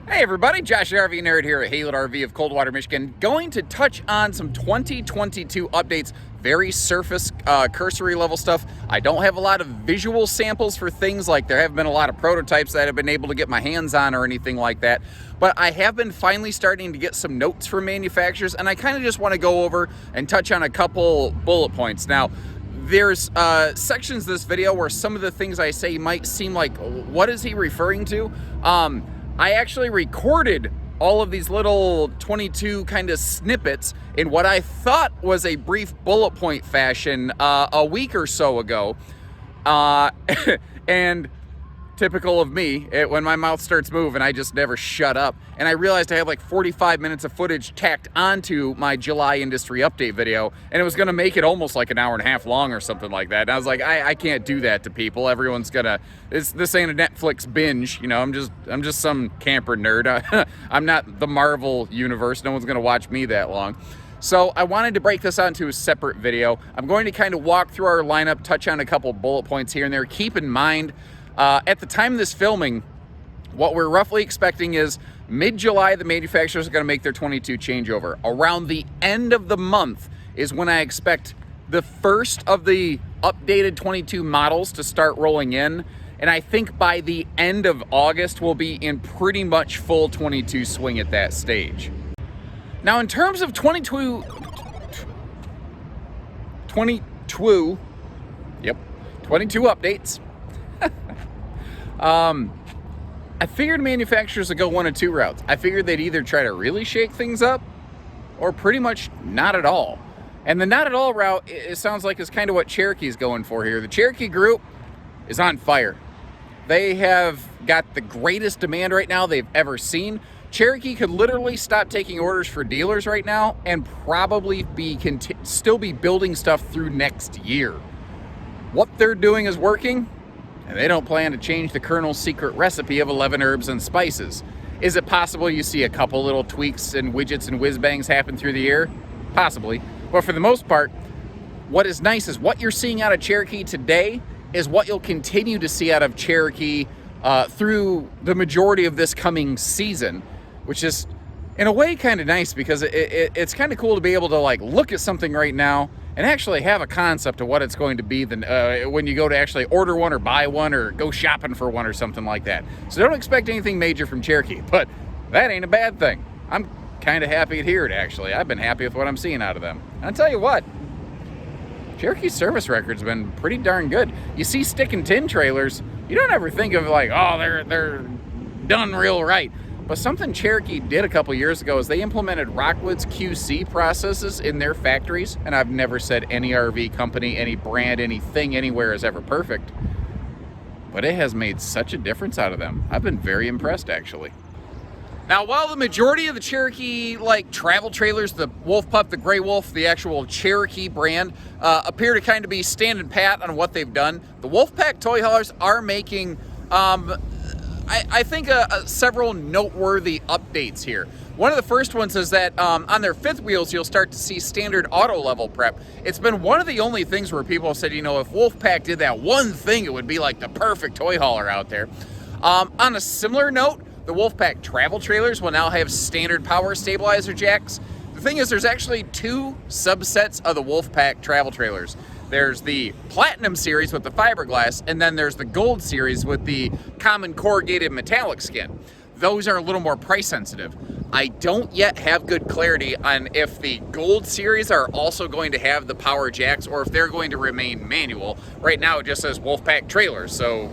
Hey everybody, Josh the RV Nerd here at Haylett RV of Coldwater, Michigan. Going to touch on some 2022 updates, very surface, cursory level stuff. I don't have a lot of visual samples for things like there have been a lot of prototypes that I've been able to get my hands on or anything like that. But I have been finally starting to get some notes from manufacturers, and I kind of just want to go over and touch on a couple bullet points. Now, there's sections of this video where some of the things I say might seem like, what is he referring to? I actually recorded all of these little 22 kind of snippets in what I thought was a brief bullet point fashion a week or so ago. And typical of me, when my mouth starts moving, I just never shut up. And I realized I had like 45 minutes of footage tacked onto my July industry update video, and it was gonna make it almost like an hour and a half long or something like that. And I was like, I can't do that to people. Everyone's gonna, this ain't a Netflix binge, you know, I'm just some camper nerd. I'm not the Marvel universe. No one's gonna watch me that long. So I wanted to break this out into a separate video. I'm going to kind of walk through our lineup, touch on a couple bullet points here and there. Keep in mind, at the time of this filming, what we're roughly expecting is mid-July, the manufacturers are going to make their 22 changeover. Around the end of the month is when I expect the first of the updated 22 models to start rolling in. And I think by the end of August, we'll be in pretty much full 22 swing at that stage. Now, in terms of 22 updates, I figured manufacturers would go one of two routes. I figured they'd either try to really shake things up or pretty much not at all. And the not at all route, it sounds like, is kind of what Cherokee's going for here. The Cherokee group is on fire. They have got the greatest demand right now they've ever seen. Cherokee could literally stop taking orders for dealers right now and probably still be building stuff through next year. What they're doing is working, and they don't plan to change the Colonel's secret recipe of 11 herbs and spices. Is it possible you see a couple little tweaks and widgets and whiz-bangs happen through the year? Possibly. But for the most part, what is nice is what you're seeing out of Cherokee today is what you'll continue to see out of Cherokee through the majority of this coming season, which is, in a way, kind of nice because it's kind of cool to be able to like look at something right now and actually have a concept of what it's going to be when you go to actually order one or buy one or go shopping for one or something like that. So don't expect anything major from Cherokee, but that ain't a bad thing. I'm kind of happy to hear it, actually. I've been happy with what I'm seeing out of them. And I'll tell you what, Cherokee's service record's been pretty darn good. You see stick and tin trailers, you don't ever think of like, oh, they're done real right. But something Cherokee did a couple years ago is they implemented Rockwood's QC processes in their factories. And I've never said any RV company, any brand, anything anywhere is ever perfect. But it has made such a difference out of them. I've been very impressed, actually. Now, while the majority of the Cherokee like travel trailers, the Wolf Pup, the Gray Wolf, the actual Cherokee brand, appear to kind of be standing pat on what they've done, the Wolfpack toy haulers are making I think several noteworthy updates here. One of the first ones is that on their fifth wheels, you'll start to see standard auto level prep. It's been one of the only things where people have said, you know, if Wolfpack did that one thing, it would be like the perfect toy hauler out there. On a similar note, the Wolfpack travel trailers will now have standard power stabilizer jacks. The thing is, there's actually two subsets of the Wolfpack travel trailers. There's the Platinum series with the fiberglass, and then there's the Gold series with the common corrugated metallic skin. Those are a little more price sensitive. I don't yet have good clarity on if the Gold series are also going to have the power jacks or if they're going to remain manual. Right now it just says Wolfpack trailers, so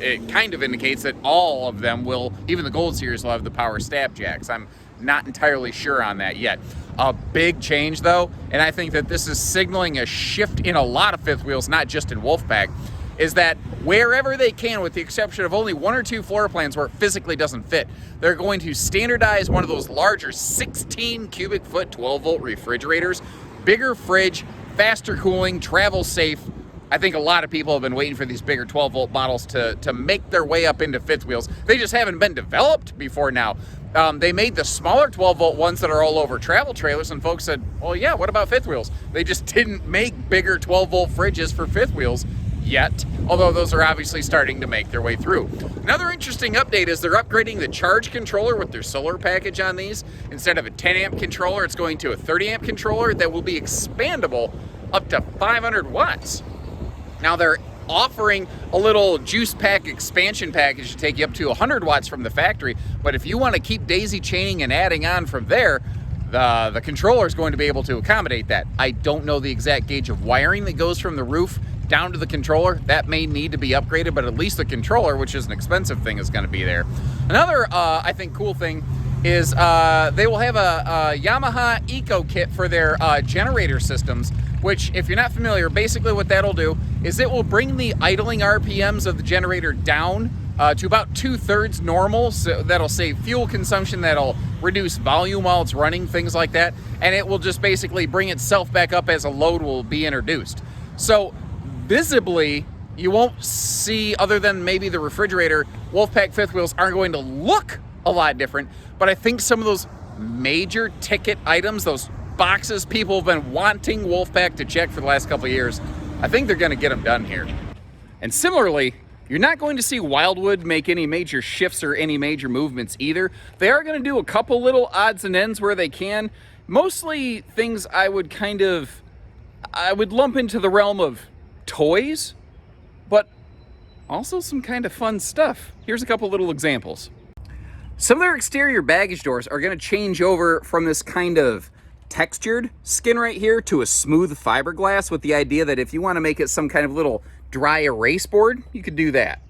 it kind of indicates that all of them will, even the Gold series will have the power stab jacks. I'm not entirely sure on that yet. A big change though, and I think that this is signaling a shift in a lot of fifth wheels, not just in Wolfpack, is that wherever they can, with the exception of only one or two floor plans where it physically doesn't fit, they're going to standardize one of those larger 16 cubic foot 12 volt refrigerators, bigger fridge, faster cooling, travel safe. I think a lot of people have been waiting for these bigger 12 volt models to make their way up into fifth wheels. They just haven't been developed before now. They made the smaller 12 volt ones that are all over travel trailers, and folks said, well, yeah, what about fifth wheels? They just didn't make bigger 12 volt fridges for fifth wheels. yet, although those are obviously starting to make their way through. Another interesting update is they're upgrading the charge controller with their solar package on these. Instead of a 10 amp controller, it's going to a 30 amp controller that will be expandable up to 500 watts. Now they're offering a little juice pack expansion package to take you up to 100 watts from the factory, but if you want to keep daisy chaining and adding on from there, the controller is going to be able to accommodate that. I don't know the exact gauge of wiring that goes from the roof down to the controller. That may need to be upgraded, but at least the controller, which is an expensive thing, is going to be there. Another, I think, cool thing is they will have a Yamaha Eco Kit for their generator systems, which, if you're not familiar, basically what that'll do is it will bring the idling RPMs of the generator down to about 2/3 normal, so that'll save fuel consumption, that'll reduce volume while it's running, things like that, and it will just basically bring itself back up as a load will be introduced. So visibly, you won't see, other than maybe the refrigerator, Wolfpack fifth wheels aren't going to look a lot different, but I think some of those major ticket items, those boxes people have been wanting Wolfpack to check for the last couple of years, I think they're going to get them done here. And similarly, you're not going to see Wildwood make any major shifts or any major movements either. They are going to do a couple little odds and ends where they can. Mostly things I would lump into the realm of toys, but also some kind of fun stuff. Here's a couple little examples. Some of their exterior baggage doors are going to change over from this kind of textured skin right here to a smooth fiberglass, with the idea that if you want to make it some kind of little dry erase board, you could do that.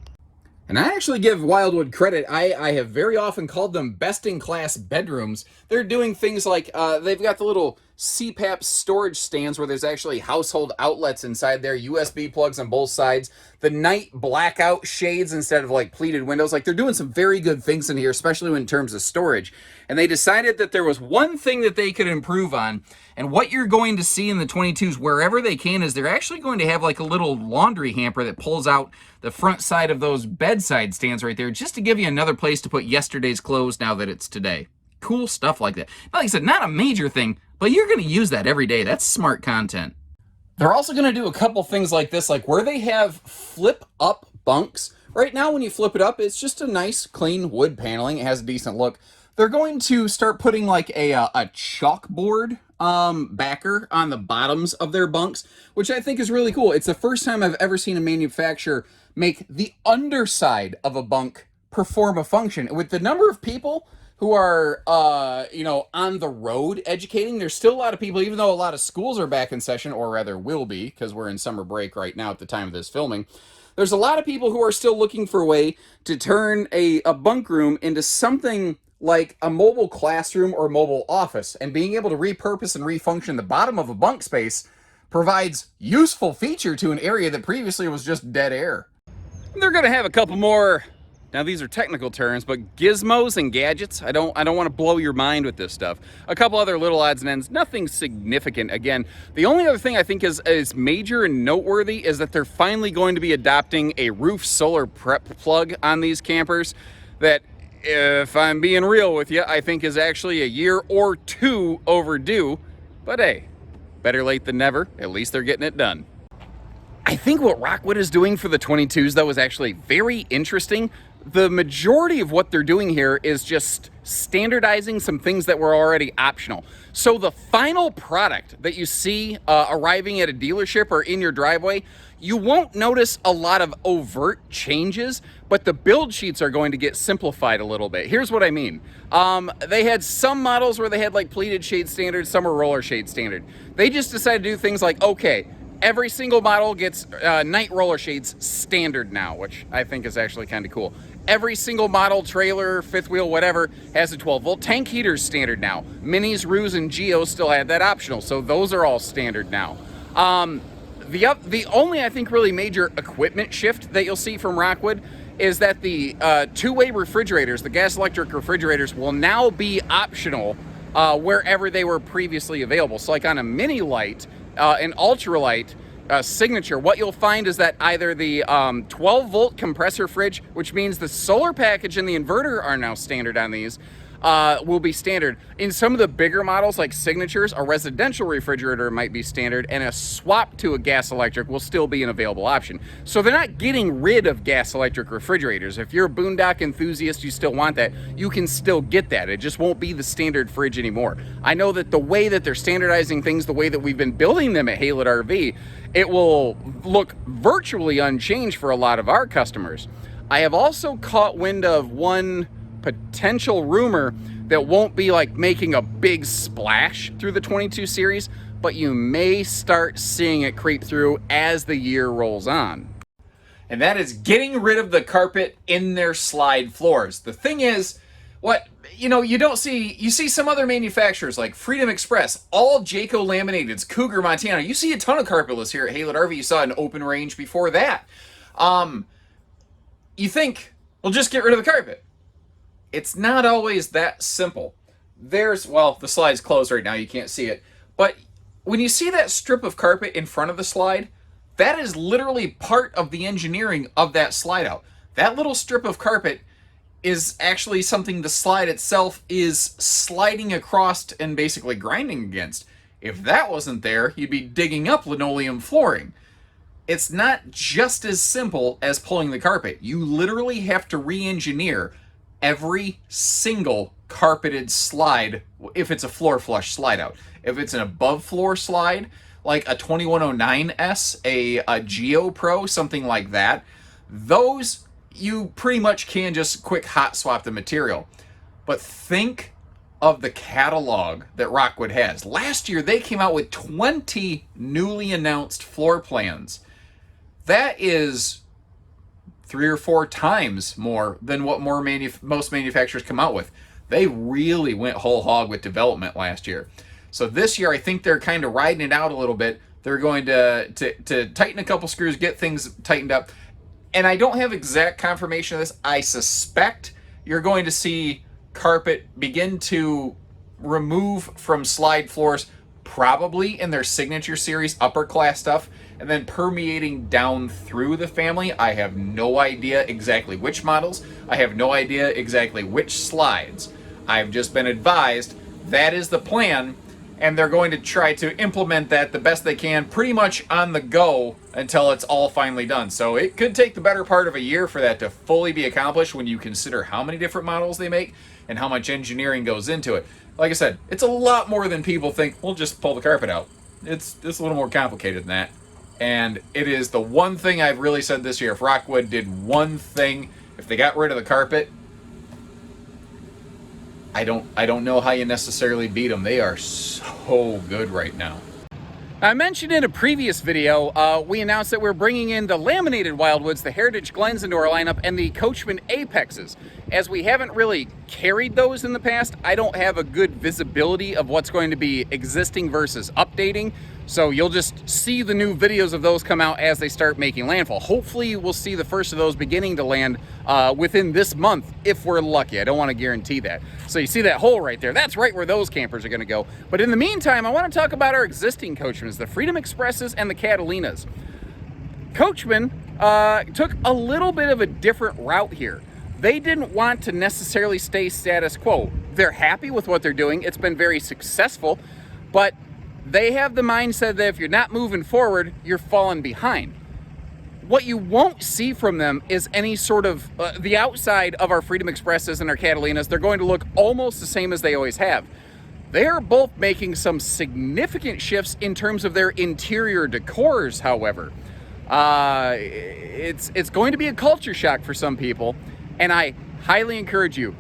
And I actually give Wildwood credit. I have very often called them best-in-class bedrooms. They're doing things like, they've got the little CPAP storage stands where there's actually household outlets inside there, USB plugs on both sides, the night blackout shades instead of like pleated windows. Like, they're doing some very good things in here, especially in terms of storage. And they decided that there was one thing that they could improve on, and what you're going to see in the 22s wherever they can is they're actually going to have like a little laundry hamper that pulls out the front side of those bedside stands right there, just to give you another place to put yesterday's clothes now that it's today. Cool stuff like that. Like I said, not a major thing, but you're going to use that every day. That's smart content. They're also going to do a couple things like this, like where they have flip up bunks. Right now, when you flip it up, it's just a nice, clean wood paneling. It has a decent look. They're going to start putting like a chalkboard backer on the bottoms of their bunks, which I think is really cool. It's the first time I've ever seen a manufacturer make the underside of a bunk perform a function. With the number of people who are, on the road educating, there's still a lot of people, even though a lot of schools are back in session, or rather will be, because we're in summer break right now at the time of this filming. There's a lot of people who are still looking for a way to turn a bunk room into something like a mobile classroom or mobile office, and being able to repurpose and refunction the bottom of a bunk space provides useful feature to an area that previously was just dead air. They're going to have a couple more, now these are technical terms, but gizmos and gadgets. I don't want to blow your mind with this stuff. A couple other little odds and ends, nothing significant. Again, the only other thing I think is major and noteworthy is that they're finally going to be adopting a roof solar prep plug on these campers that, if I'm being real with you, I think is actually a year or two overdue. But hey, better late than never. At least they're getting it done. I think what Rockwood is doing for the 22s, though, is actually very interesting. The majority of what they're doing here is just standardizing some things that were already optional. So the final product that you see arriving at a dealership or in your driveway, you won't notice a lot of overt changes, but the build sheets are going to get simplified a little bit. Here's what I mean. They had some models where they had like pleated shade standard, some were roller shade standard. They just decided to do things like, okay, every single model gets night roller shades standard now, which I think is actually kind of cool. Every single model, trailer, fifth wheel, whatever, has a 12-volt tank heater standard now. Minis, Rus, and Geos still had that optional, so those are all standard now. The only, I think, really major equipment shift that you'll see from Rockwood is that the two-way refrigerators, the gas electric refrigerators, will now be optional wherever they were previously available. So like on a mini light, an ultralight, Signature, what you'll find is that either the 12-volt compressor fridge, which means the solar package and the inverter are now standard on these, will be standard. In some of the bigger models like Signatures, a residential refrigerator might be standard, and a swap to a gas electric will still be an available option. So they're not getting rid of gas electric refrigerators. If you're a boondock enthusiast, you still want that, you can still get that. It just won't be the standard fridge anymore. I know that the way that they're standardizing things, the way that we've been building them at Haylett RV, it will look virtually unchanged for a lot of our customers. I have also caught wind of one potential rumor that won't be like making a big splash through the 22 series, but you may start seeing it creep through as the year rolls on. And that is getting rid of the carpet in their slide floors. The thing is, you see some other manufacturers like Freedom Express, all Jayco laminateds, Cougar, Montana. You see a ton of carpetless here at Haylett RV. You saw an open range before that. You think, well, just get rid of the carpet. It's not always that simple. The slide's closed right now, you can't see it. But when you see that strip of carpet in front of the slide, that is literally part of the engineering of that slide out. That little strip of carpet is actually something the slide itself is sliding across and basically grinding against. If that wasn't there, you'd be digging up linoleum flooring. It's not just as simple as pulling the carpet. You literally have to re-engineer every single carpeted slide if it's a floor flush slide out. If it's an above floor slide, like a 2109S, a Geo Pro, something like that, those you pretty much can just quick hot swap the material. But think of the catalog that Rockwood has. Last year, they came out with 20 newly announced floor plans. That is 3 or 4 times more than what most manufacturers come out with. They really went whole hog with development last year. So this year, I think they're kind of riding it out a little bit. They're going to tighten a couple screws, get things tightened up. And I don't have exact confirmation of this. I suspect you're going to see carpet begin to remove from slide floors, probably in their Signature Series upper class stuff, and then permeating down through the family. I have no idea exactly which models. I have no idea exactly which slides. I've just been advised that is the plan, and they're going to try to implement that the best they can, pretty much on the go until it's all finally done. So it could take the better part of a year for that to fully be accomplished when you consider how many different models they make and how much engineering goes into it. Like I said, it's a lot more than people think. We'll just pull the carpet out. It's a little more complicated than that. And it is the one thing I've really said this year. If Rockwood did one thing, if they got rid of the carpet, I don't know how you necessarily beat them. They are so good right now. I mentioned in a previous video, we announced that we're bringing in the laminated Wildwoods, the Heritage Glens into our lineup, and the Coachmen Apexes. As we haven't really carried those in the past, I don't have a good visibility of what's going to be existing versus updating. So you'll just see the new videos of those come out as they start making landfall. Hopefully we'll see the first of those beginning to land within this month, if we're lucky. I don't want to guarantee that. So you see that hole right there. That's right where those campers are going to go. But in the meantime, I want to talk about our existing Coachmens, the Freedom Expresses and the Catalinas. Coachmen took a little bit of a different route here. They didn't want to necessarily stay status quo. They're happy with what they're doing. It's been very successful, but they have the mindset that if you're not moving forward, you're falling behind. What you won't see from them is any sort of, the outside of our Freedom Expresses and our Catalinas, they're going to look almost the same as they always have. They are both making some significant shifts in terms of their interior decors, however. It's going to be a culture shock for some people, and I highly encourage you,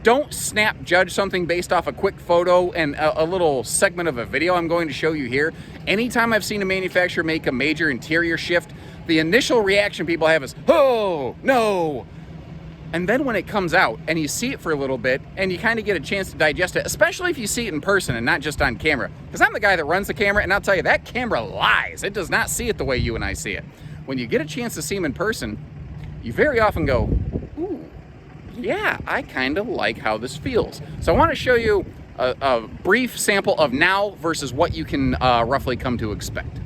don't snap judge something based off a quick photo and a little segment of a video I'm going to show you here. Anytime I've seen a manufacturer make a major interior shift, the initial reaction people have is, oh, no. And then when it comes out and you see it for a little bit and you kind of get a chance to digest it, especially if you see it in person and not just on camera. Because I'm the guy that runs the camera, and I'll tell you, that camera lies. It does not see it the way you and I see it. When you get a chance to see them in person, you very often go, ooh, yeah, I kind of like how this feels. So I want to show you a brief sample of now versus what you can roughly come to expect.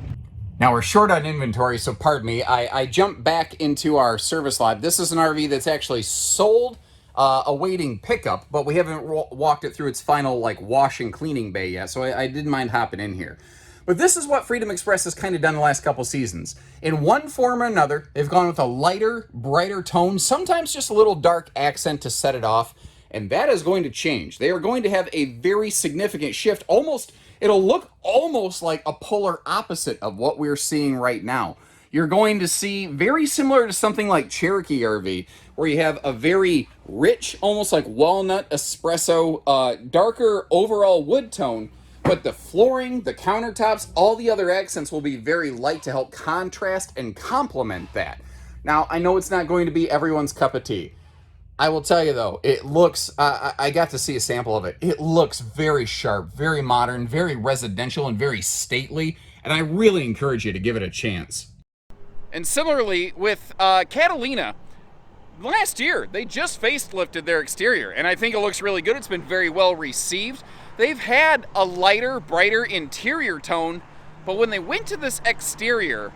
Now we're short on inventory, so pardon me. I jumped back into our service lot. This is an RV that's actually sold awaiting pickup, but we haven't walked it through its final like wash and cleaning bay yet, so I didn't mind hopping in here. But this is what Freedom Express has kind of done the last couple seasons. In one form or another, they've gone with a lighter, brighter tone, sometimes just a little dark accent to set it off, and that is going to change. They are going to have a very significant shift. It'll look almost like a polar opposite of what we're seeing right now. You're going to see very similar to something like Cherokee RV, where you have a very rich, almost like walnut espresso, darker overall wood tone, but the flooring, the countertops, all the other accents will be very light to help contrast and complement that. Now, I know it's not going to be everyone's cup of tea. I will tell you though, it looks, I got to see a sample of it. It looks very sharp, very modern, very residential, and very stately, and I really encourage you to give it a chance. And similarly with Catalina, last year they just facelifted their exterior, and I think it looks really good. It's been very well received. They've had a lighter, brighter interior tone, but when they went to this exterior,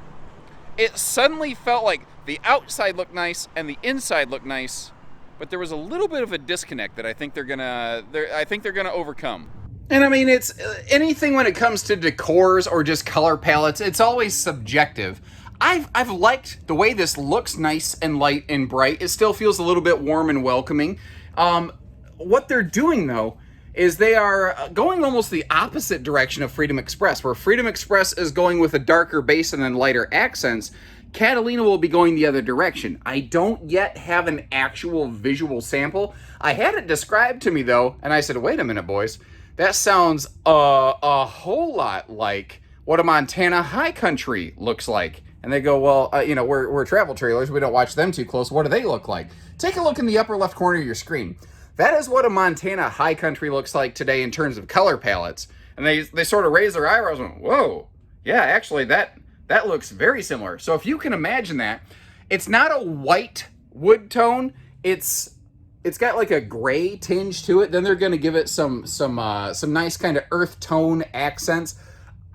it suddenly felt like the outside looked nice and the inside looked nice, but there was a little bit of a disconnect that I think they're gonna overcome. And I mean, it's anything when it comes to decors or just color palettes, it's always subjective. I've liked the way this looks nice and light and bright. It still feels a little bit warm and welcoming. What they're doing though is they are going almost the opposite direction of Freedom Express, where Freedom Express is going with a darker base and then lighter accents. Catalina will be going the other direction. I don't yet have an actual visual sample. I had it described to me though, and I said, wait a minute, boys. That sounds a whole lot like what a Montana high country looks like. And they go, well, we're travel trailers. We don't watch them too close. What do they look like? Take a look in the upper left corner of your screen. That is what a Montana high country looks like today in terms of color palettes. And they sort of raise their eyebrows and went, whoa, yeah, actually that looks very similar. So if you can imagine that, it's not a white wood tone. It's got like a gray tinge to it. Then they're going to give it some nice kind of earth tone accents.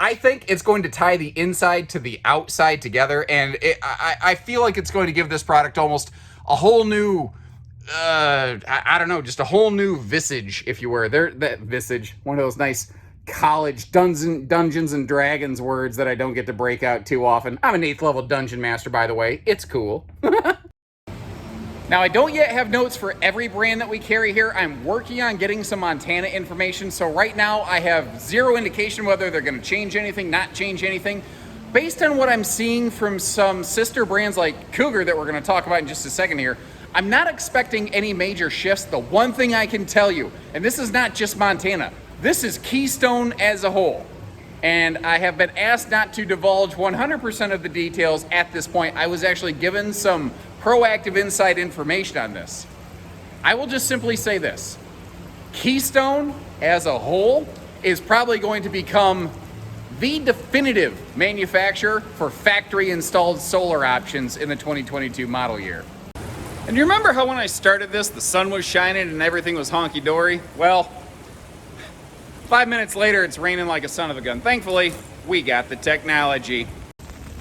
I think it's going to tie the inside to the outside together, and I feel like it's going to give this product almost a whole new, I don't know, just a whole new visage, if you were. That visage, one of those nice college Dungeons and Dragons words that I don't get to break out too often. I'm an 8th level dungeon master, by the way. It's cool. Now, I don't yet have notes for every brand that we carry here. I'm working on getting some Montana information, so right now I have zero indication whether they're going to change anything, not change anything. Based on what I'm seeing from some sister brands like Cougar that we're going to talk about in just a second here, I'm not expecting any major shifts. The one thing I can tell you, and this is not just Montana, this is Keystone as a whole. And I have been asked not to divulge 100% of the details at this point. I was actually given some proactive inside information on this. I will just simply say this. Keystone as a whole is probably going to become the definitive manufacturer for factory installed solar options in the 2022 model year. And you remember how when I started this, the sun was shining and everything was honky-dory? Well, 5 minutes later, it's raining like a son of a gun. Thankfully, we got the technology.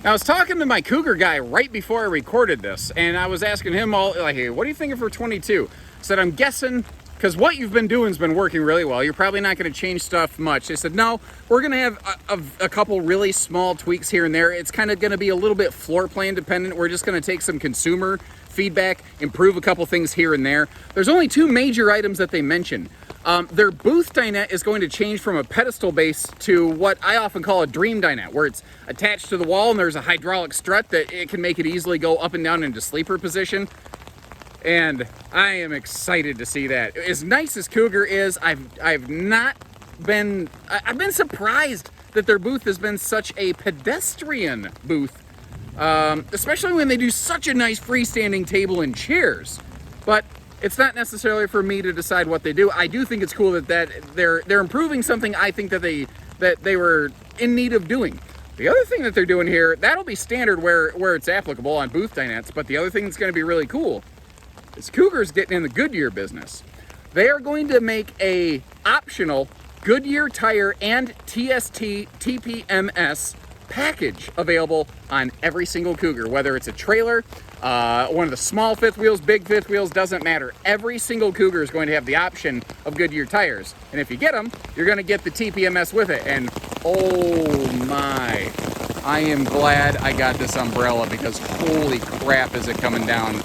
Now, I was talking to my Cougar guy right before I recorded this, and I was asking him all, like, hey, what are you thinking for 22? I said, I'm guessing, because what you've been doing has been working really well. You're probably not going to change stuff much. They said, no, we're going to have a couple really small tweaks here and there. It's kind of going to be a little bit floor plan dependent. We're just going to take some consumer feedback, improve a couple things here and there. There's only 2 major items that they mentioned. Their booth dinette is going to change from a pedestal base to what I often call a dream dinette, where it's attached to the wall and there's a hydraulic strut that it can make it easily go up and down into sleeper position. And I am excited to see that. As nice as Cougar is, I've been surprised that their booth has been such a pedestrian booth, especially when they do such a nice freestanding table and chairs. But it's not necessarily for me to decide what they do. I do think it's cool that they're improving something I think that they were in need of doing. The other thing that they're doing here, that'll be standard where it's applicable on booth dinettes, but the other thing that's going to be really cool is Cougar's getting in the Goodyear business. They are going to make a optional Goodyear tire and TST TPMS package available on every single Cougar, whether it's a trailer one of the small fifth wheels, big fifth wheels, doesn't matter. Every single Cougar is going to have the option of Goodyear tires. And if you get them, you're going to get the TPMS with it. And oh my, I am glad I got this umbrella because holy crap is it coming down.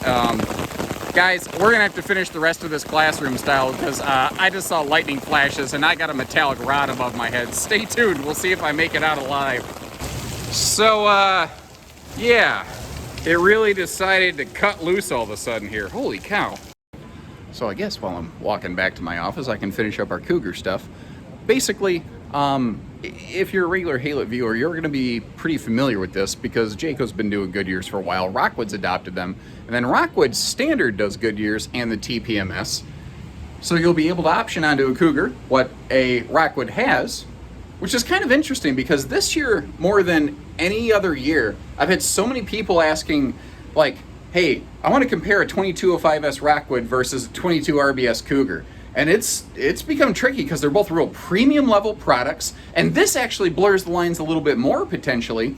Guys, we're gonna have to finish the rest of this classroom style because I just saw lightning flashes and I got a metallic rod above my head. Stay tuned, we'll see if I make it out alive. So, yeah, it really decided to cut loose all of a sudden here. Holy cow. So I guess while I'm walking back to my office, I can finish up our Cougar stuff. Basically, if you're a regular Haylett viewer, you're going to be pretty familiar with this because Jayco's been doing Goodyears for a while. Rockwood's adopted them. And then Rockwood Standard does Goodyears and the TPMS. So you'll be able to option onto a Cougar what a Rockwood has, which is kind of interesting because this year, more than any other year, I've had so many people asking, like, hey, I want to compare a 2205S Rockwood versus a 22 RBS Cougar. And it's become tricky because they're both real premium level products. And this actually blurs the lines a little bit more potentially.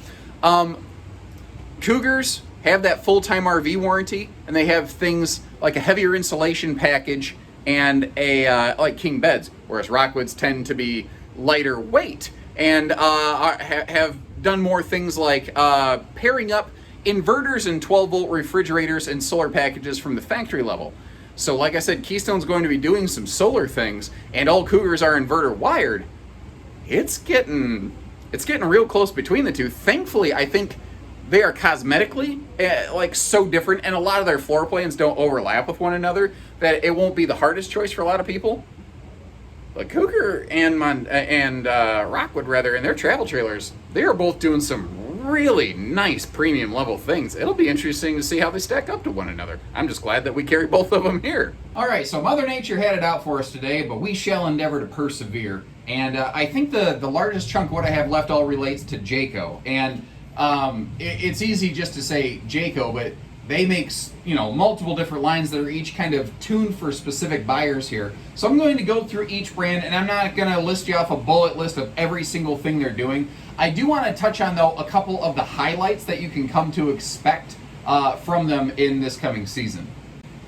Cougars have that full-time RV warranty, and they have things like a heavier insulation package and a like king beds, whereas Rockwoods tend to be lighter weight and have done more things like pairing up inverters and 12-volt refrigerators and solar packages from the factory level. So like I said, Keystone's going to be doing some solar things, and all Cougars are inverter wired. It's getting real close between the two. Thankfully, I think they are cosmetically like so different, and a lot of their floor plans don't overlap with one another, that it won't be the hardest choice for a lot of people. But Cougar and Rockwood, rather, in their travel trailers, they are both doing some really nice premium level things. It'll be interesting to see how they stack up to one another. I'm just glad that we carry both of them here. All right, so Mother Nature had it out for us today, but we shall endeavor to persevere. And I think the largest chunk of what I have left all relates to Jayco. And it's easy just to say Jayco, but they make, you know, multiple different lines that are each kind of tuned for specific buyers here. So I'm going to go through each brand, and I'm not going to list you off a bullet list of every single thing they're doing. I do want to touch on, though, a couple of the highlights that you can come to expect from them in this coming season.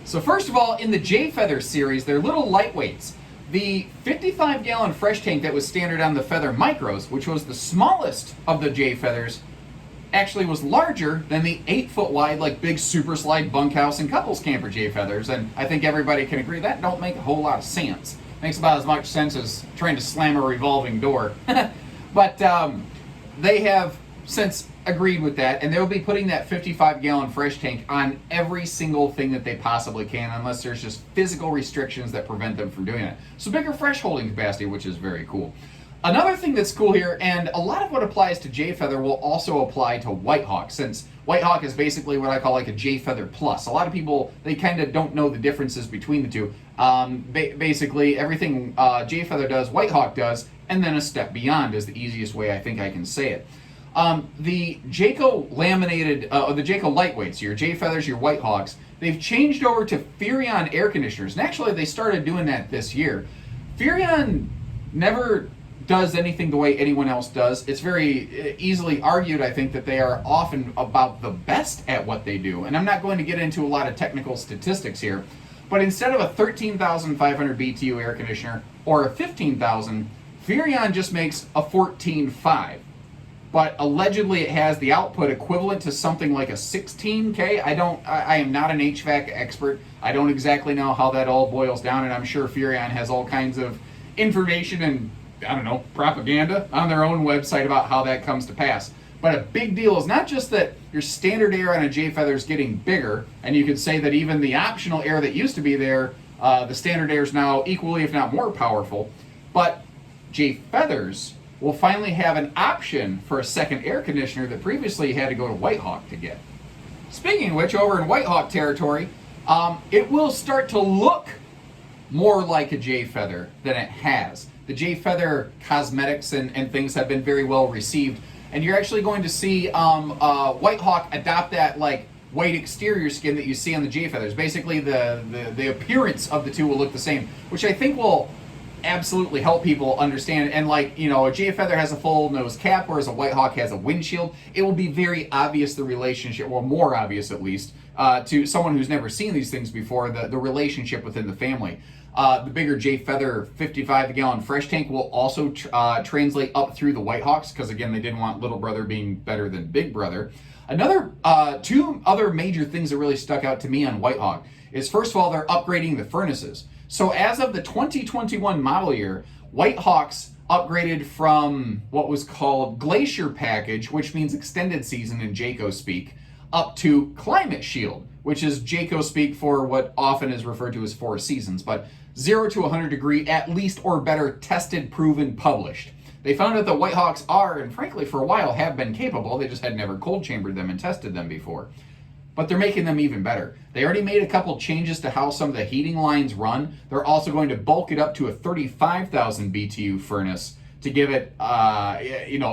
So first of all, in the J-Feather series, they're little lightweights. The 55-gallon fresh tank that was standard on the Feather Micros, which was the smallest of the J-Feathers, actually was larger than the 8-foot wide, like big super slide bunkhouse and couples camper J-Feathers. And I think everybody can agree that don't make a whole lot of sense. Makes about as much sense as trying to slam a revolving door. But they have since agreed with that, and they'll be putting that 55-gallon fresh tank on every single thing that they possibly can, unless there's just physical restrictions that prevent them from doing that. So bigger fresh holding capacity, which is very cool. Another thing that's cool here, and a lot of what applies to J-Feather will also apply to Whitehawk, since Whitehawk is basically what I call like a J-Feather Plus. A lot of people, they kind of don't know the differences between the two. Basically, everything J-Feather does, Whitehawk does, and then a step beyond is the easiest way I think I can say it. The Jayco laminated, the Jayco lightweights, your J-Feathers, your Whitehawks, they've changed over to Furrion air conditioners. And actually, they started doing that this year. Furrion never does anything the way anyone else does. It's very easily argued, I think, that they are often about the best at what they do. And I'm not going to get into a lot of technical statistics here, but instead of a 13,500 BTU air conditioner or a 15,000, Furrion just makes a 14.5. But allegedly it has the output equivalent to something like a 16K. I am not an HVAC expert. I don't exactly know how that all boils down, and I'm sure Furrion has all kinds of information and, I don't know, propaganda on their own website about how that comes to pass. But a big deal is not just that your standard air on a J-Feather is getting bigger, and you could say that even the optional air that used to be there, the standard air is now equally, if not more powerful, but J-Feathers will finally have an option for a second air conditioner that previously you had to go to Whitehawk to get. Speaking of which, over in Whitehawk territory, it will start to look more like a J-Feather than it has. The J-Feather cosmetics and things have been very well received, and you're actually going to see Whitehawk adopt that like white exterior skin that you see on the J-Feathers. Basically, the appearance of the two will look the same, which I think will absolutely help people understand. And like, you know, a Jay Feather has a full nose cap, whereas a White Hawk has a windshield. It will be very obvious, the relationship, or more obvious at least, to someone who's never seen these things before, the relationship within the family. The bigger Jay Feather 55-gallon fresh tank will also translate up through the White Hawks, because again, they didn't want little brother being better than big brother. Another two other major things that really stuck out to me on White Hawk is, first of all, they're upgrading the furnaces. So as of the 2021 model year, White Hawks upgraded from what was called Glacier Package, which means extended season in Jayco speak, up to Climate Shield, which is Jayco speak for what often is referred to as 4 seasons, but 0 to 100 degree, at least or better, tested, proven, published. They found out that White Hawks are, and frankly for a while have been capable, they just had never cold chambered them and tested them before. But they're making them even better. They already made a couple changes to how some of the heating lines run. They're also going to bulk it up to a 35,000 BTU furnace to give it,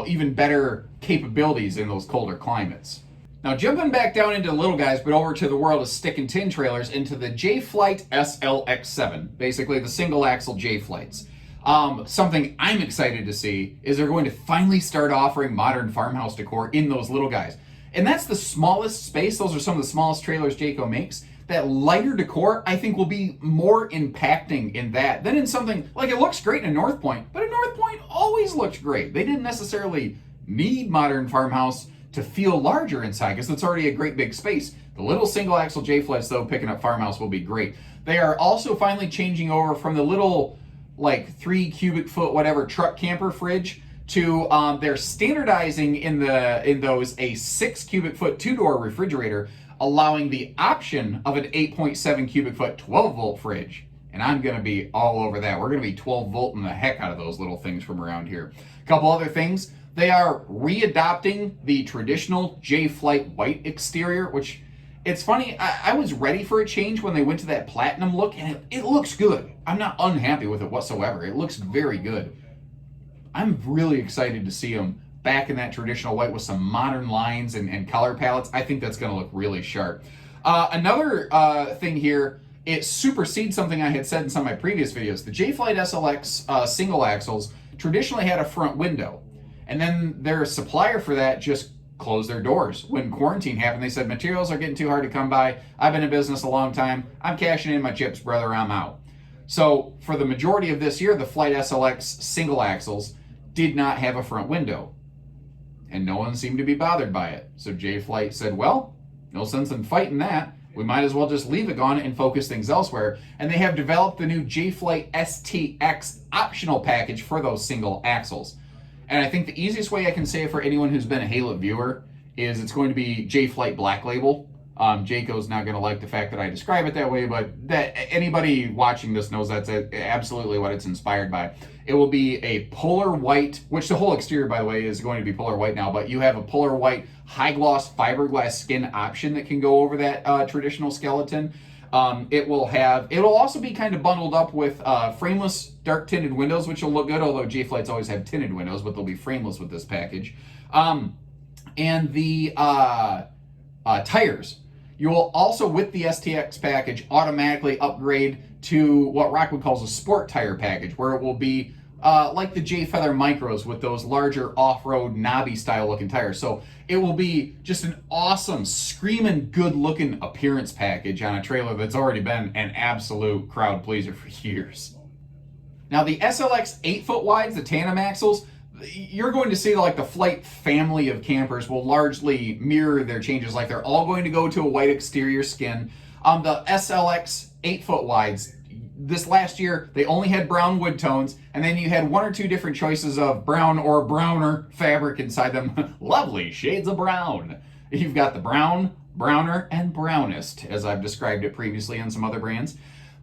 even better capabilities in those colder climates. Now, jumping back down into the little guys, but over to the world of stick and tin trailers, into the J-Flight SLX7, basically the single axle J-Flights. Something I'm excited to see is they're going to finally start offering modern farmhouse decor in those little guys. And that's the smallest space. Those are some of the smallest trailers Jayco makes. That lighter decor, I think, will be more impacting in that than in something like, it looks great in a North Point, but a North Point always looked great. They didn't necessarily need modern farmhouse to feel larger inside, because it's already a great big space. The little single axle J-Flights, though, picking up farmhouse will be great. They are also finally changing over from the little, like 3 cubic foot whatever truck camper fridge to they're standardizing in those a 6 cubic foot 2-door refrigerator, allowing the option of an 8.7 cubic foot 12 volt fridge. And I'm gonna be all over that. We're gonna be 12 volting the heck out of those little things from around here. A couple other things. They are readopting the traditional J-Flight white exterior, which, it's funny, I was ready for a change when they went to that platinum look, and it looks good. I'm not unhappy with it whatsoever. It looks very good. I'm really excited to see them back in that traditional white with some modern lines and color palettes. I think that's going to look really sharp. Another thing here, it supersedes something I had said in some of my previous videos. The J-Flight SLX single axles traditionally had a front window, and then their supplier for that just closed their doors. When quarantine happened, they said, materials are getting too hard to come by. I've been in business a long time. I'm cashing in my chips, brother. I'm out. So for the majority of this year, the Flight SLX single axles did not have a front window, and no one seemed to be bothered by it. So J-Flight said, well, no sense in fighting that. We might as well just leave it gone and focus things elsewhere. And they have developed the new J-Flight STX optional package for those single axles. And I think the easiest way I can say it for anyone who's been a Haylett viewer is it's going to be J-Flight Black Label. Jayco's not going to like the fact that I describe it that way, but that anybody watching this knows that's absolutely what it's inspired by. It will be a polar white, which the whole exterior, by the way, is going to be polar white now, but you have a polar white high gloss fiberglass skin option that can go over that traditional skeleton. It'll also be kind of bundled up with frameless dark tinted windows, which will look good, although J-Flights always have tinted windows, but they'll be frameless with this package. And the tires. You will also, with the STX package, automatically upgrade to what Rockwood calls a sport tire package, where it will be like the J-Feather Micros with those larger off-road knobby style looking tires. So it will be just an awesome, screaming good looking appearance package on a trailer that's already been an absolute crowd pleaser for years. Now the SLX 8-foot wides, the tandem axles, you're going to see like the Flight family of campers will largely mirror their changes. Like they're all going to go to a white exterior skin. The SLX 8-foot wides, this last year, they only had brown wood tones, and then you had 1 or 2 different choices of brown or browner fabric inside them. Lovely shades of brown. You've got the brown, browner, and brownest, as I've described it previously on some other brands.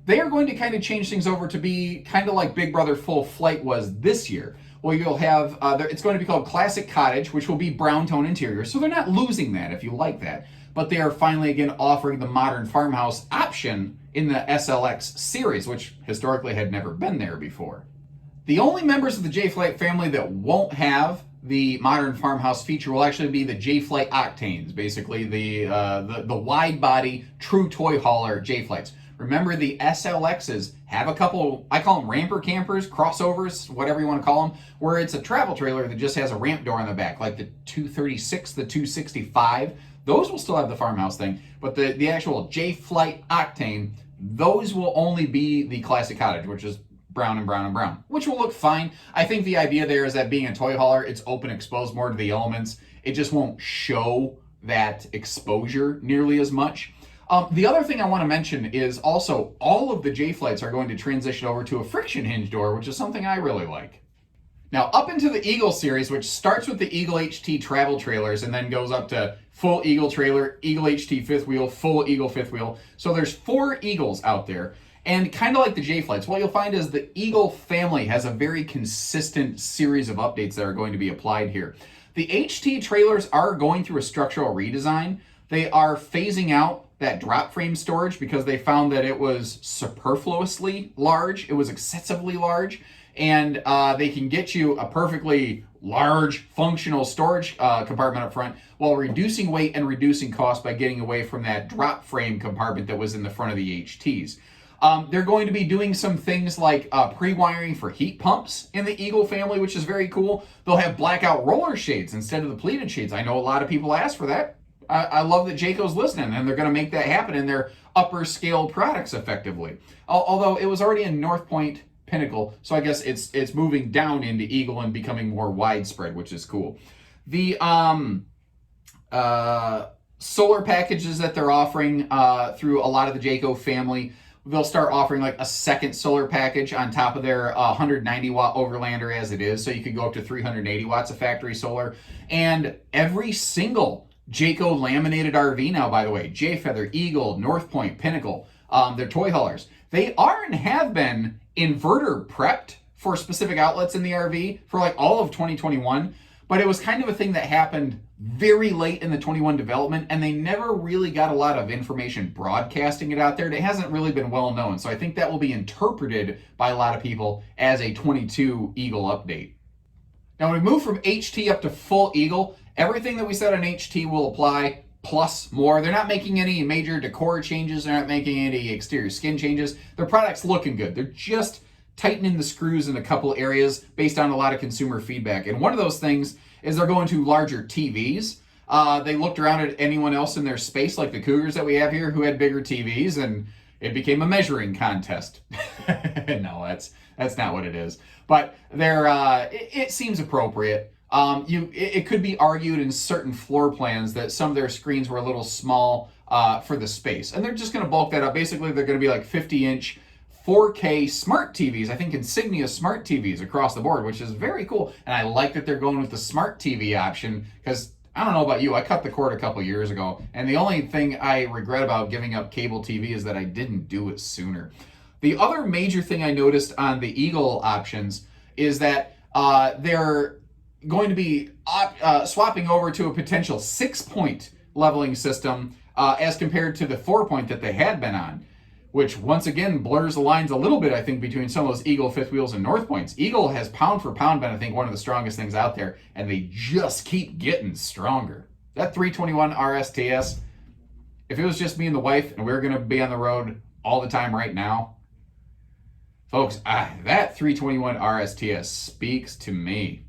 They are going to kind of change things over to be kind of like Big Brother Full Flight was this year. Well, you'll have, it's going to be called Classic Cottage, which will be brown tone interior. So they're not losing that if you like that. But they are finally again offering the modern farmhouse option in the SLX series, which historically had never been there before. The only members of the J-Flight family that won't have the modern farmhouse feature will actually be the J-Flight Octanes, basically the wide body true toy hauler J-Flights. Remember, the SLXs have a couple, I call them ramper campers, crossovers, whatever you want to call them, where it's a travel trailer that just has a ramp door on the back, like the 236, the 265. Those will still have the farmhouse thing, but the actual J-Flight Octane, those will only be the classic cottage, which is brown and brown and brown, which will look fine. I think the idea there is that being a toy hauler, it's open, exposed more to the elements. It just won't show that exposure nearly as much. The other thing I want to mention is also all of the J-Flights are going to transition over to a friction hinge door, which is something I really like. Now, up into the Eagle series, which starts with the Eagle HT travel trailers and then goes up to full Eagle trailer, Eagle HT fifth wheel, full Eagle fifth wheel. So there's 4 Eagles out there. And kind of like the J-Flights, what you'll find is the Eagle family has a very consistent series of updates that are going to be applied here. The HT trailers are going through a structural redesign. They are phasing out that drop frame storage because they found that it was superfluously large. It was excessively large. And they can get you a perfectly large functional storage compartment up front while reducing weight and reducing cost by getting away from that drop frame compartment that was in the front of the HTs. They're going to be doing some things like pre-wiring for heat pumps in the Eagle family, which is very cool. They'll have blackout roller shades instead of the pleated shades. I know a lot of people ask for that. I love that Jayco's listening, and they're going to make that happen in their upper scale products effectively. Although it was already in North Point Pinnacle, so I guess it's moving down into Eagle and becoming more widespread, which is cool. The solar packages that they're offering through a lot of the Jayco family, they'll start offering like a second solar package on top of their 190 watt Overlander as it is, so you could go up to 380 watts of factory solar. And every single Jayco laminated RV now, by the way, Jayfeather, Eagle, North Point, Pinnacle, they're toy haulers. They are and have been inverter prepped for specific outlets in the RV for like all of 2021, but it was kind of a thing that happened very late in the 21 development, and they never really got a lot of information broadcasting it out there. It hasn't really been well known, so I think that will be interpreted by a lot of people as a 22 Eagle update. Now, when we move from HT up to full Eagle, everything that we said on HT will apply, plus more. They're not making any major decor changes. They're not making any exterior skin changes. Their product's looking good. They're just tightening the screws in a couple areas based on a lot of consumer feedback. And one of those things is they're going to larger TVs. They looked around at anyone else in their space, like the Cougars that we have here, who had bigger TVs, and it became a measuring contest. No, that's not what it is. But it seems appropriate. It could be argued in certain floor plans that some of their screens were a little small for the space. And they're just going to bulk that up. Basically, they're going to be like 50-inch 4K smart TVs. I think Insignia smart TVs across the board, which is very cool. And I like that they're going with the smart TV option because I don't know about you, I cut the cord a couple years ago. And the only thing I regret about giving up cable TV is that I didn't do it sooner. The other major thing I noticed on the Eagle options is that they're going to be swapping over to a potential 6-point leveling system as compared to the 4-point that they had been on, which once again blurs the lines a little bit, I think, between some of those Eagle fifth wheels and North Points. Eagle has pound for pound been, I think, one of the strongest things out there, and they just keep getting stronger. That 321 RSTS, if it was just me and the wife and we were going to be on the road all the time right now, folks, that 321 RSTS speaks to me.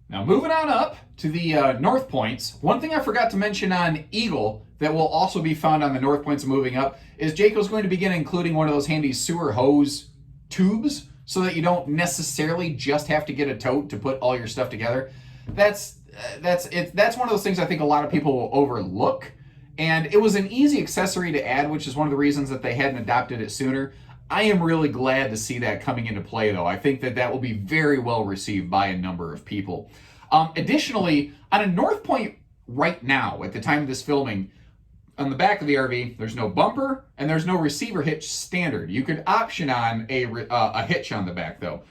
Now, moving on up to the North Points, one thing I forgot to mention on Eagle that will also be found on the North Points moving up is Jayco's going to begin including one of those handy sewer hose tubes so that you don't necessarily just have to get a tote to put all your stuff together. That's one of those things I think a lot of people will overlook. And it was an easy accessory to add, which is one of the reasons that they hadn't adopted it sooner. I am really glad to see that coming into play, though. I think that will be very well received by a number of people. Additionally, on a North Point right now, at the time of this filming, on the back of the RV, there's no bumper and there's no receiver hitch standard. You could option on a hitch on the back, though.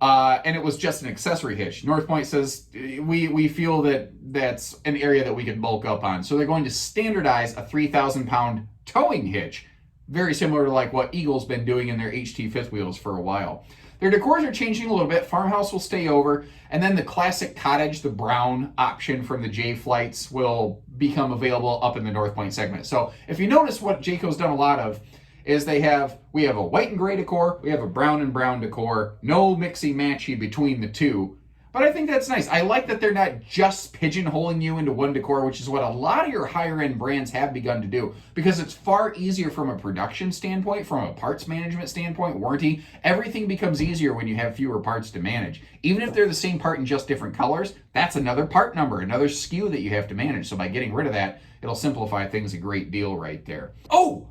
And it was just an accessory hitch. North Point says, we feel that that's an area that we could bulk up on. So they're going to standardize a 3,000-pound towing hitch, very similar to like what Eagle's been doing in their HT fifth wheels for a while. Their decors are changing a little bit. Farmhouse will stay over, and then the classic cottage, the brown option from the J-Flights, will become available up in the North Point segment. So if you notice what Jayco's done a lot of is we have a white and gray decor, we have a brown and brown decor, no mixy matchy between the two. But I think that's nice. I like that they're not just pigeonholing you into one decor, which is what a lot of your higher end brands have begun to do, because it's far easier from a production standpoint, from a parts management standpoint, warranty. Everything becomes easier when you have fewer parts to manage. Even if they're the same part in just different colors, that's another part number, another SKU that you have to manage. So by getting rid of that, it'll simplify things a great deal right there. Oh,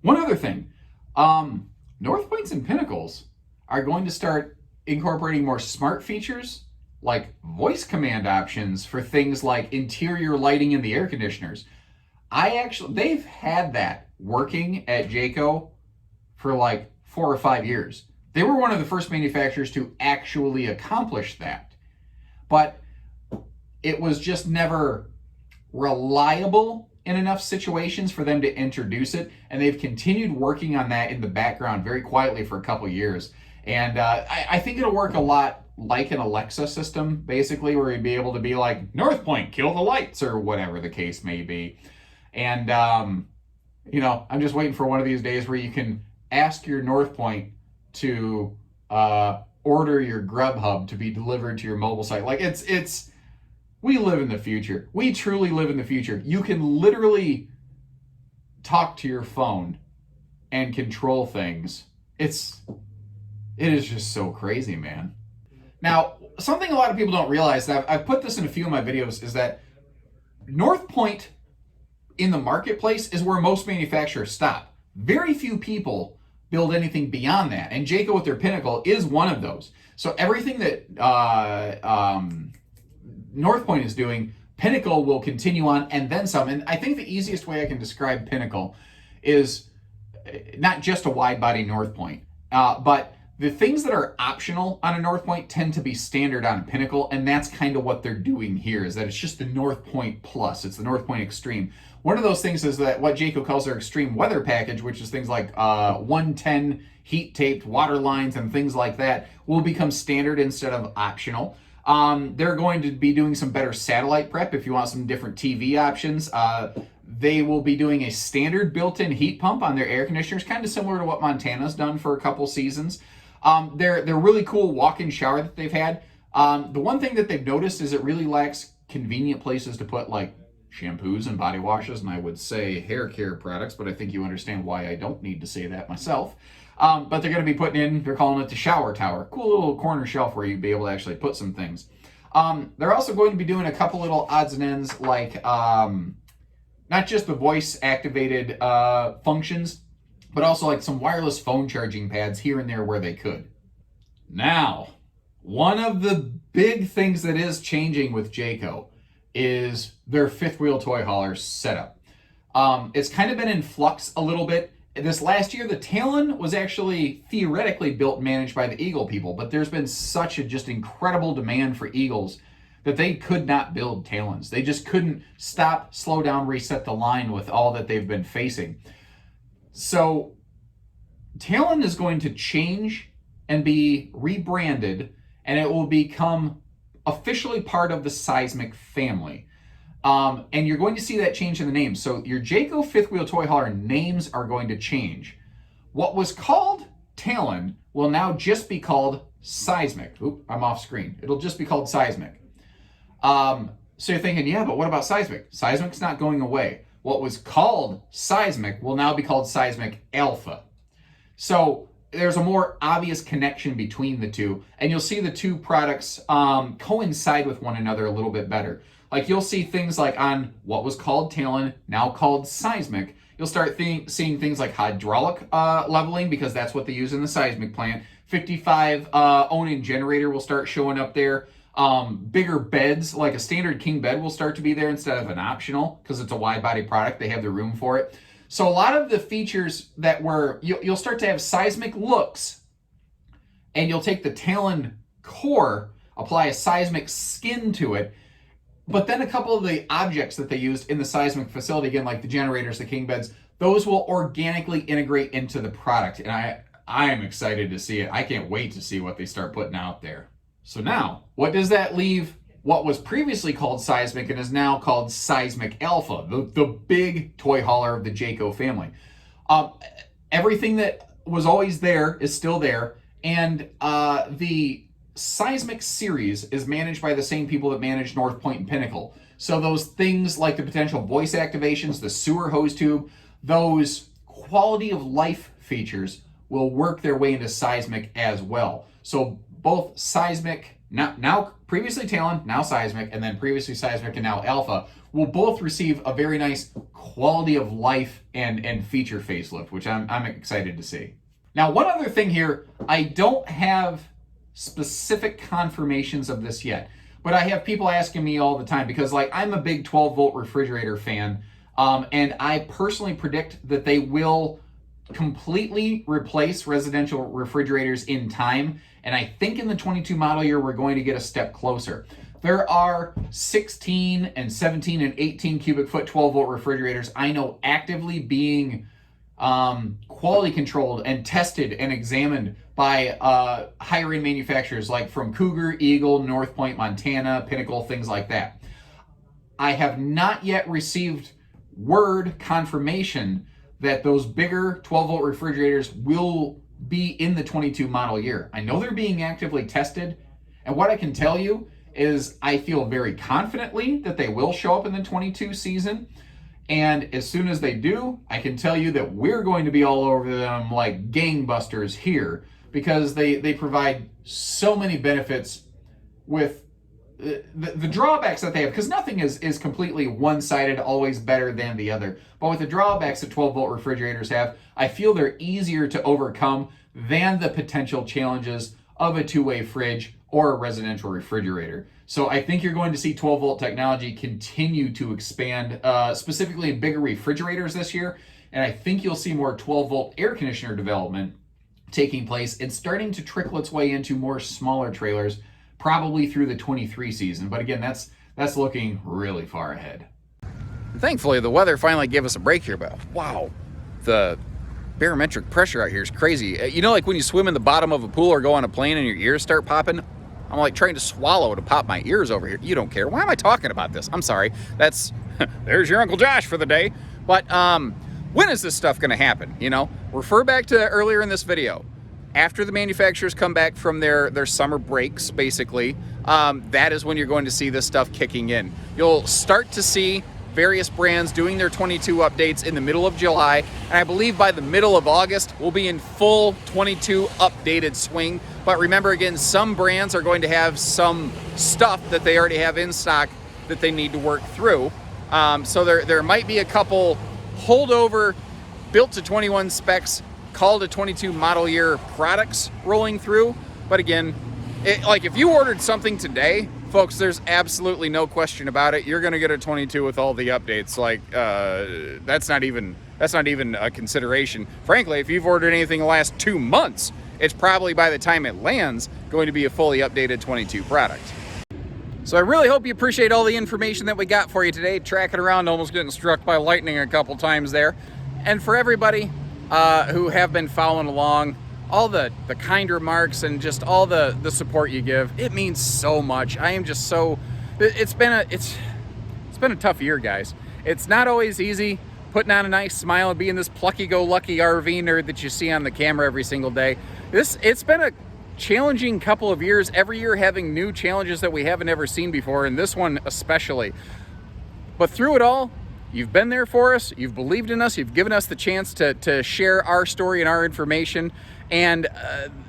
one other thing. North Points and Pinnacles are going to start incorporating more smart features like voice command options for things like interior lighting in the air conditioners. They've had that working at Jayco for like 4 or 5 years. They were one of the first manufacturers to actually accomplish that. But it was just never reliable in enough situations for them to introduce it. And they've continued working on that in the background very quietly for a couple years. And I think it'll work a lot like an Alexa system, basically, where you'd be able to be like, North Point, kill the lights, or whatever the case may be. And, I'm just waiting for one of these days where you can ask your North Point to order your Grubhub to be delivered to your mobile site. Like, we live in the future. We truly live in the future. You can literally talk to your phone and control things. It is just so crazy, man. Now, something a lot of people don't realize, that I've put this in a few of my videos, is that North Point in the marketplace is where most manufacturers stop. Very few people build anything beyond that, and Jayco with their Pinnacle is one of those. So everything that North Point is doing, Pinnacle will continue on and then some. And I think the easiest way I can describe Pinnacle is not just a wide body North Point, but the things that are optional on a North Point tend to be standard on a Pinnacle, and that's kind of what they're doing here, is that it's just the North Point Plus. It's the North Point Extreme. One of those things is that what Jayco calls their Extreme Weather Package, which is things like 110 heat-taped water lines and things like that, will become standard instead of optional. They're going to be doing some better satellite prep if you want some different TV options. They will be doing a standard built-in heat pump on their air conditioners, kind of similar to what Montana's done for a couple seasons. They're really cool walk-in shower that they've had. The one thing that they've noticed is it really lacks convenient places to put like shampoos and body washes, and I would say hair care products, but I think you understand why I don't need to say that myself. But they're going to be putting in, they're calling it the shower tower. Cool little corner shelf where you'd be able to actually put some things. They're also going to be doing a couple little odds and ends, like not just the voice activated functions, but also like some wireless phone charging pads here and there where they could. Now, one of the big things that is changing with Jayco is their fifth wheel toy hauler setup. It's kind of been in flux a little bit. This last year, the Talon was actually theoretically built and managed by the Eagle people, but there's been such a just incredible demand for Eagles that they could not build Talons. They just couldn't stop, slow down, reset the line with all that they've been facing. So Talon is going to change and be rebranded, and it will become officially part of the Seismic family. And you're going to see that change in the name. So your Jayco fifth wheel toy hauler names are going to change. What was called Talon will now just be called Seismic. Oop, I'm off screen. It'll just be called Seismic. So you're thinking, yeah, but what about Seismic? Seismic's not going away. What was called Seismic will now be called Seismic Alpha. So there's a more obvious connection between the two, and you'll see the two products coincide with one another a little bit better. Like you'll see things like on what was called Talon, now called Seismic, you'll start seeing things like hydraulic leveling, because that's what they use in the Seismic plant. 55 own-in generator will start showing up there. Bigger beds, like a standard king bed, will start to be there instead of an optional, because it's a wide body product. They have the room for it. So a lot of the features that you'll start to have Seismic looks, and you'll take the Talon core, apply a Seismic skin to it, but then a couple of the objects that they used in the Seismic facility, again, like the generators, the king beds, those will organically integrate into the product. And I am excited to see it. I can't wait to see what they start putting out there. So now, what does that leave what was previously called Seismic and is now called Seismic Alpha, the big toy hauler of the Jayco family? everything that was always there is still there. And the Seismic series is managed by the same people that manage North Point and Pinnacle. So those things like the potential voice activations, the sewer hose tube, those quality of life features will work their way into Seismic as well. So both Seismic, now previously Talon, now Seismic, and then previously Seismic and now Alpha, will both receive a very nice quality of life and feature facelift, which I'm excited to see. Now, one other thing here, I don't have specific confirmations of this yet, but I have people asking me all the time because, like, I'm a big 12-volt refrigerator fan, and I personally predict that they will completely replace residential refrigerators in time, and I think in the 22 model year we're going to get a step closer. There are 16 and 17 and 18 cubic foot 12-volt refrigerators I know actively being quality controlled and tested and examined by higher end manufacturers like from Cougar, Eagle, North Point, Montana, Pinnacle, things like that. I have not yet received word confirmation that those bigger 12-volt refrigerators will be in the 22 model year. I know they're being actively tested, and what I can tell you is I feel very confidently that they will show up in the 22 season. And as soon as they do, I can tell you that we're going to be all over them like gangbusters here, because they provide so many benefits with the drawbacks that they have, because nothing is completely one-sided, always better than the other. But with the drawbacks that 12-volt refrigerators have, I feel they're easier to overcome than the potential challenges of a two-way fridge or a residential refrigerator. So I think you're going to see 12-volt technology continue to expand, specifically in bigger refrigerators this year. And I think you'll see more 12-volt air conditioner development taking place and starting to trickle its way into more smaller trailers, probably through the 23 season. But again, that's looking really far ahead. Thankfully, the weather finally gave us a break here, but wow, the barometric pressure out here is crazy. You know, like when you swim in the bottom of a pool or go on a plane and your ears start popping? I'm like trying to swallow to pop my ears over here. You don't care. Why am I talking about this? I'm sorry. That's, there's your Uncle Josh for the day. But when is this stuff going to happen? You know, refer back to earlier in this video. After the manufacturers come back from their summer breaks, basically, that is when you're going to see this stuff kicking in. You'll start to see various brands doing their 22 updates in the middle of July, and I believe by the middle of August, we'll be in full 22 updated swing. But remember, again, some brands are going to have some stuff that they already have in stock that they need to work through. So there might be a couple holdover, built to 21 specs, called to 22 model year products rolling through. But again, like if you ordered something today, folks, there's absolutely no question about it. You're going to get a 22 with all the updates. Like that's not even a consideration. Frankly, if you've ordered anything the last 2 months, it's probably by the time it lands going to be a fully updated 22 product. So I really hope you appreciate all the information that we got for you today. Tracking around, almost getting struck by lightning a couple times there. And for everybody who have been following along, all the kind remarks and just all the support you give, it means so much. I am just so, it's been a tough year, guys. It's not always easy putting on a nice smile and being this plucky-go-lucky RV nerd that you see on the camera every single day. It's been a challenging couple of years, every year having new challenges that we haven't ever seen before, and this one especially. But through it all, you've been there for us, you've believed in us, you've given us the chance to share our story and our information. And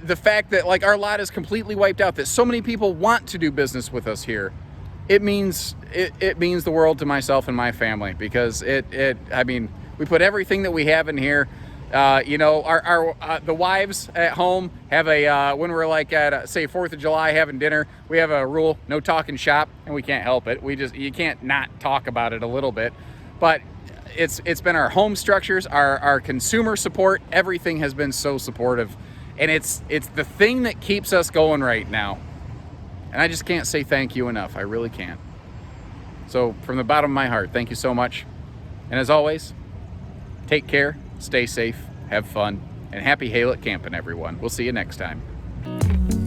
the fact that like our lot is completely wiped out, that so many people want to do business with us here, it means the world to myself and my family, because I mean, we put everything that we have in here. You know, the wives at home have when we're like at say 4th of July having dinner, we have a rule: no talking shop, and we can't help it. You can't not talk about it a little bit. But it's been our home structures, our consumer support, everything has been so supportive, and it's the thing that keeps us going right now. And I just can't say thank you enough. I really can't. So from the bottom of my heart, thank you so much. And as always, take care, stay safe, have fun, and happy Haylett camping, everyone. We'll see you next time.